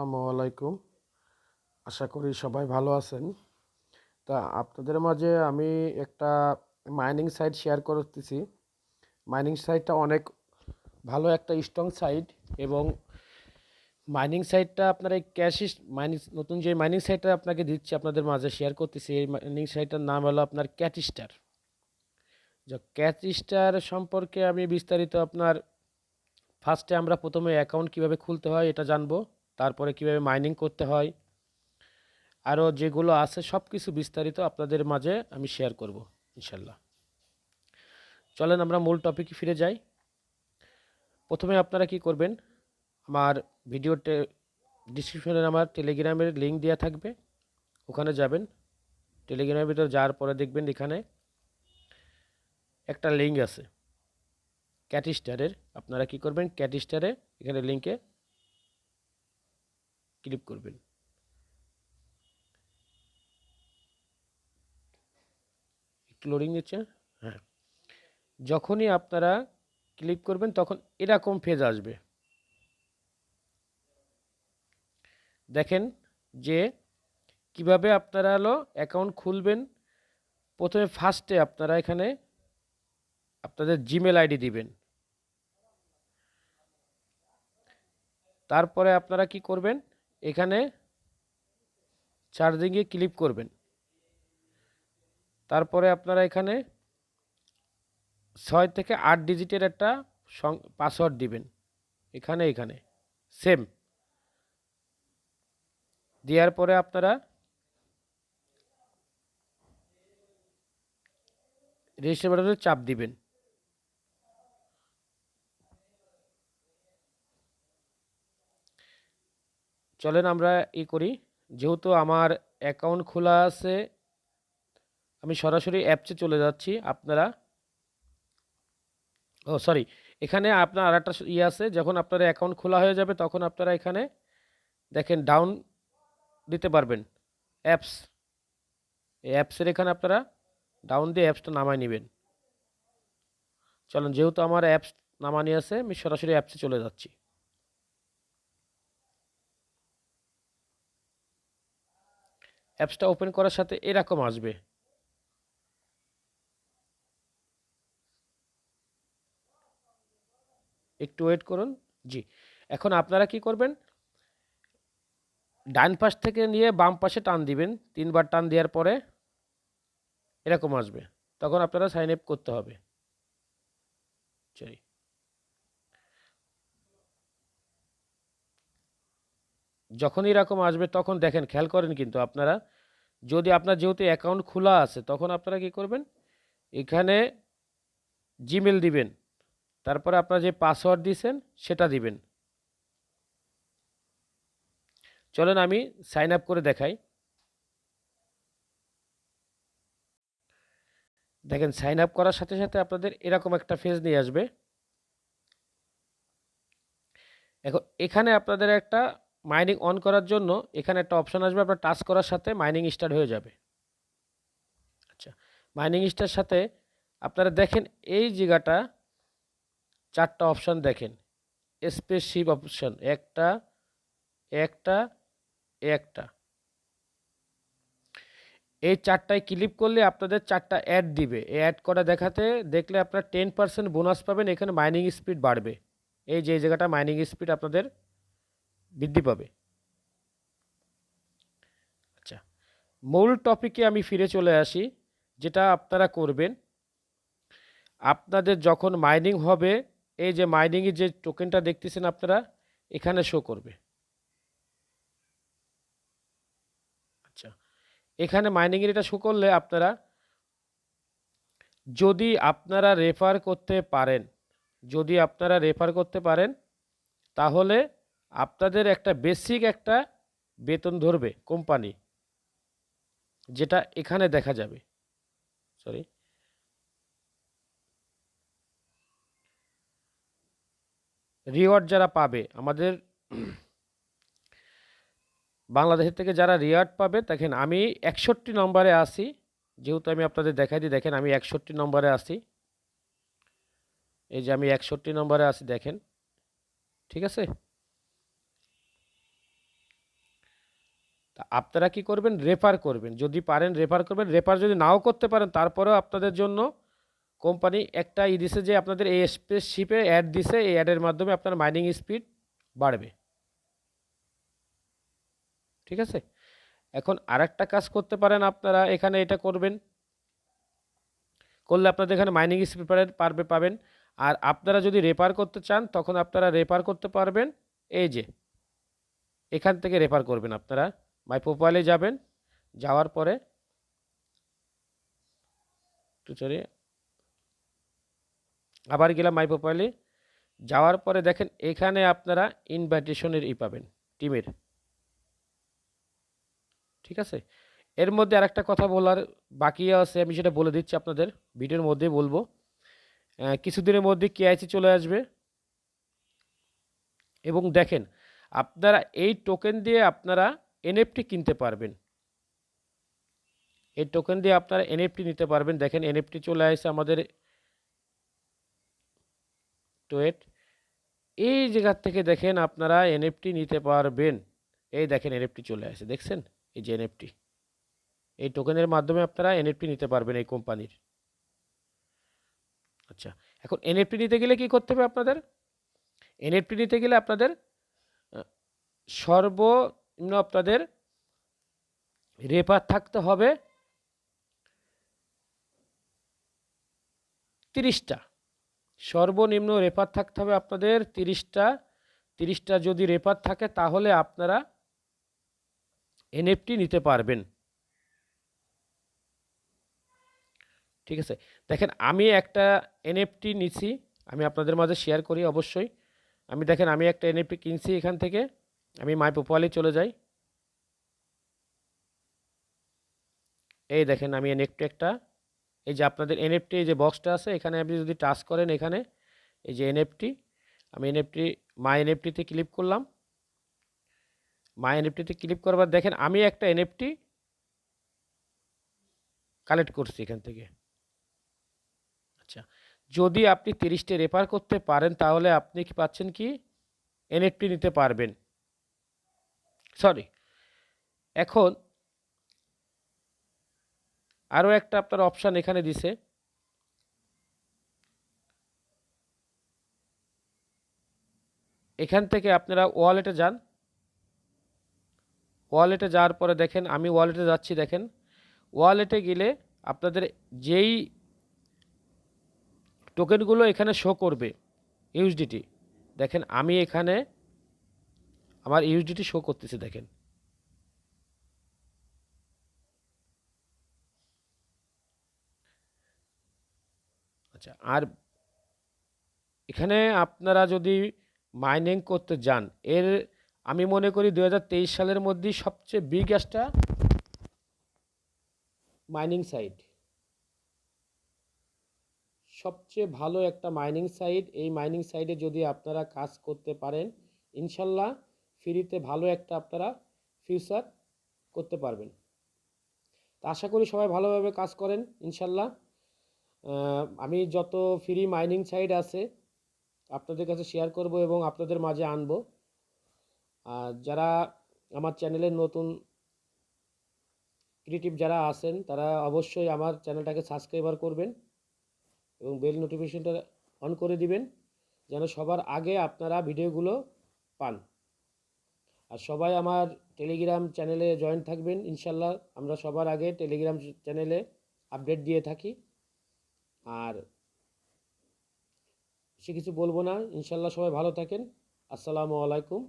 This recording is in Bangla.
আসসালামু আলাইকুম। আশা করি সবাই ভালো আছেন। তা আপনাদের মাঝে আমি একটা মাইনিং সাইট শেয়ার করতেছি। মাইনিং সাইটটা অনেক ভালো একটা স্ট্রং সাইট এবং মাইনিং সাইটটা আপনার এই মাইনিং নতুন যে মাইনিং সাইটটা আপনাকে দিচ্ছি আপনাদের মাঝে শেয়ার করতেছি, এই মাইনিং সাইটটার নাম হলো আপনার ক্যাটস্টার। যে ক্যাটস্টার সম্পর্কে আমি বিস্তারিত আপনার ফার্স্টে আমরা প্রথমে অ্যাকাউন্ট কিভাবে খুলতে হয় এটা জানবো, তারপরে কিভাবে মাইনিং করতে হয়, আরও যেগুলো আছে সব কিছু বিস্তারিত আপনাদের মাঝে আমি শেয়ার করব ইনশাল্লাহ। চলেন আমরা মূল টপিকে ফিরে যাই। প্রথমে আপনারা কি করবেন, আমার ভিডিওতে ডিসক্রিপশনে আমার টেলিগ্রামের লিঙ্ক দেওয়া থাকবে, ওখানে যাবেন। টেলিগ্রামের ভিতর যাওয়ার পরে দেখবেন এখানে একটা লিঙ্ক আছে ক্যাটস্টারের। আপনারা কি করবেন, ক্যাটস্টারে এখানে লিঙ্কে ক্লিক করবেন। একটু লোডিং নিচ্ছে। হ্যাঁ, যখনই আপনারা ক্লিক করবেন তখন এরকম পেজ আসবে। দেখেন যে কিভাবে আপনারা অ্যাকাউন্ট খুলবেন। প্রথমে ফার্স্টে আপনারা এখানে আপনাদের জিমেল আইডি দিবেন। তারপরে আপনারা কি করবেন, এখানে চার্জিংয়ে ক্লিক করবেন। তারপরে আপনারা এখানে 6 থেকে 8 ডিজিটের একটা পাসওয়ার্ড দিবেন। এখানে সেম দেওয়ার পরে আপনারা রেজিস্টার বাটনে চাপ দিবেন। চলেন আমরা করি। যেহেতু আমার অ্যাকাউন্ট খোলা আছে, আমি সরাসরি অ্যাপসে চলে যাচ্ছি। আপনারা সরি, এখানে আপনার আর একটা আছে, যখন আপনার অ্যাকাউন্ট খোলা হয়ে যাবে তখন আপনারা এখানে দেখেন ডাউন দিতে পারবেন অ্যাপস। এই অ্যাপসের এখানে আপনারা ডাউন দিয়ে অ্যাপসটা নামায় নেবেন। চলুন, যেহেতু আমার অ্যাপস নামানি আছে আমি সরাসরি অ্যাপসে চলে যাচ্ছি। অ্যাপসটা ওপেন করার সাথে এরকম আসবে। একটু ওয়েট করুন। জি, এখন আপনারা কি করবেন, ডান পাশ থেকে নিয়ে বাম পাশে টান দিবেন। 3বার টান দেওয়ার পরে এরকম আসবে, তখন আপনারা সাইন আপ করতে হবে। যখন এরকম আসবে তখন দেখেন, খেয়াল করেন কিন্তু আপনারা, যদি আপনার যেহেতু অ্যাকাউন্ট খোলা আছে তখন আপনারা কি করবেন, এখানে জিমেল দিবেন। তারপরে আপনারা যে পাসওয়ার্ড দিয়েছেন সেটা দিবেন। চলেন আমি সাইন আপ করে দেখাই। দেখেন, সাইন আপ করার সাথে সাথে আপনাদের এরকম একটা পেজ নিয়ে আসবে। এখন এখানে আপনাদের একটা মাইনিং অন করার জন্য এখানে একটা অপশন আসবে, আপনার টাচ করার সাথে মাইনিং স্টার্ট হয়ে যাবে। আচ্ছা, মাইনিং স্টারের সাথে আপনারা দেখেন এই জায়গাটা 4টা অপশন দেখেন, স্পেসিফিক অপশন একটা একটা একটা। এই 4টায় ক্লিক করলে আপনাদের 4টা অ্যাড দিবে। এই অ্যাড করা দেখলে আপনারা 10% বোনাস পাবেন। এখানে মাইনিং স্পিড বাড়বে। এই যে জায়গাটা মাইনিং স্পিড আপনাদের বৃদ্ধি পাবে। আচ্ছা, মূল টপিকে আমি ফিরে চলে আসি। যেটা আপনারা করবেন, আপনাদের যখন মাইনিং হবে, এই যে মাইনিংয়ের যে টোকেনটা দেখতেছেন আপনারা এখানে শো করবে। আচ্ছা, এখানে মাইনিংয়ের এটা শো করলে আপনারা যদি আপনারা রেফার করতে পারেন তাহলে আপনাদের একটা বেসিক একটা বেতন ধরবে কোম্পানি, যেটা এখানে দেখা যাবে। সরি, রিওয়ার্ড যারা পাবে, আমাদের বাংলাদেশের থেকে যারা রিওয়ার্ড পাবে, দেখেন আমি 61 নম্বরে আসি। যেহেতু আমি আপনাদের দেখাই দিই, দেখেন আমি 61 নম্বরে আসি। এই যে আমি 61 নম্বরে আসি, দেখেন। ঠিক আছে, তা আপনারা কি করবেন, রেফার করবেন, যদি পারেন রেফার করবেন। রেফার যদি নাও করতে পারেন তারপরেও আপনাদের জন্য কোম্পানি একটা দিছে যে আপনাদের এই স্পেসশিপে অ্যাড দিছে, এই অ্যাডের মাধ্যমে আপনার মাইনিং স্পিড বাড়বে। ঠিক আছে, এখন আরেকটা কাজ করতে পারেন আপনারা, এখানে এটা করবেন, করলে আপনাদের এখানে মাইনিং স্পিড পাবেন। আর আপনারা যদি রেফার করতে চান তখন আপনারা রেফার করতে পারবেন, এই যে এখান থেকে রেফার করবেন। আপনারা মাই প্রোফাইলে যাবেন, যাওয়ার পরে সরি আবার গেলাম মাই প্রোফাইলে, যাওয়ার পরে দেখেন এখানে আপনারা ইনভাইটেশনের পাবেন টিমের। ঠিক আছে, এর মধ্যে আরেকটা কথা বলার বাকি আছে, আমি সেটা বলে দিচ্ছি আপনাদের, ভিডিওর মধ্যে বলবো। কিছুদিনের মধ্যে কেআইসি চলে আসবে এবং দেখেন আপনারা এই টোকেন দিয়ে আপনারা এনএফটি কিনতে পারবেন। এই টোকেন দিয়ে আপনারা এনএফটি নিতে পারবেন। দেখেন এনএফটি চলে আসছে আমাদের টোয়েট, এই জায়গার থেকে দেখেন আপনারা এনএফটি নিতে পারবেন। এই দেখেন এনএফটি চলে আসে, দেখছেন এই যে এনএফটি, এই টোকেনের মাধ্যমে আপনারা এনএফটি নিতে পারবেন এই কোম্পানির। আচ্ছা, এখন এনএফটি নিতে গেলে কি করতে হবে আপনাদের? এনএফটি নিতে গেলে আপনাদের সর্বনিম্ন আপনাদের রেফার থাকতে হবে 30টা। সর্বনিম্ন রেফার থাকতে হবে আপনাদের 30টা। 30টা যদি রেফার থাকে তাহলে আপনারা এনএফটি নিতে পারবেন। ঠিক আছে, দেখেন আমি একটা এনএফটি নিছি, আমি আপনাদের মাঝে শেয়ার করি অবশ্যই। দেখেন আমি একটা এনএফটি কিনছি, এখান থেকে আমি মাই প্রোফাইলে চলে যাই। এই দেখেন আমি এনএফটি একটা, এই যে আপনাদের এনএফটি এই যে বক্সটা আছে, এখানে আপনি যদি টাচ করেন, এখানে এই যে এনএফটি, আমি এনএফটি মাই এনএফটিতে ক্লিক করলাম। মাই এনএফটিতে ক্লিক করবার দেখেন আমি একটা এনএফটি কালেক্ট করছি এখান থেকে। আচ্ছা, যদি আপনি 30টে রেফার করতে পারেন তাহলে আপনি কি পাচ্ছেন, কি এনএফটি নিতে পারবেন। সরি, এখন আরও একটা আপনার অপশান এখানে দিছে, এখান থেকে আপনারা ওয়ালেটে যান। ওয়ালেটে যাওয়ার পরে দেখেন আমি ওয়ালেটে যাচ্ছি। দেখেন ওয়ালেটে গেলে আপনাদের যেই টোকেনগুলো এখানে শো করবে ইউএসডিটি, দেখেন আমি এখানে আমার ইউএসডিটি শো করতেছে। দেখেন আচ্ছা, আর এখানে আপনারা যদি মাইনিং করতে যান, এর আমি মনে করি 2023 সালের মধ্যেই সবচেয়ে বিগ একটা মাইনিং সাইট, সবচেয়ে ভালো একটা মাইনিং সাইট। এই মাইনিং সাইটে যদি আপনারা কাজ করতে পারেন, ইনশাল্লাহ ফ্রিতে ভালো একটা আপনারা ফিউচার করতে পারবেন। তা আশা করি সবাই ভালোভাবে কাজ করেন ইনশাল্লাহ। আমি যত ফ্রি মাইনিং সাইট আছে আপনাদের কাছে শেয়ার করব এবং আপনাদের মাঝে আনবো। আর যারা আমার চ্যানেলের নতুন ক্রিয়েটিভ যারা আছেন তারা অবশ্যই আমার চ্যানেলটাকে সাবস্ক্রাইবার করবেন এবং বেল নোটিফিকেশনটা অন করে দিবেন, যেন সবার আগে আপনারা ভিডিওগুলো পান। আর সবাই আমার টেলিগ্রাম চ্যানেলে জয়েন থাকবেন ইনশাল্লাহ। আমরা সবার আগে টেলিগ্রাম চ্যানেলে আপডেট দিয়ে থাকি। আর সে কিছু বলবো না, ইনশাল্লাহ সবাই ভালো থাকেন। আসসালামু আলাইকুম।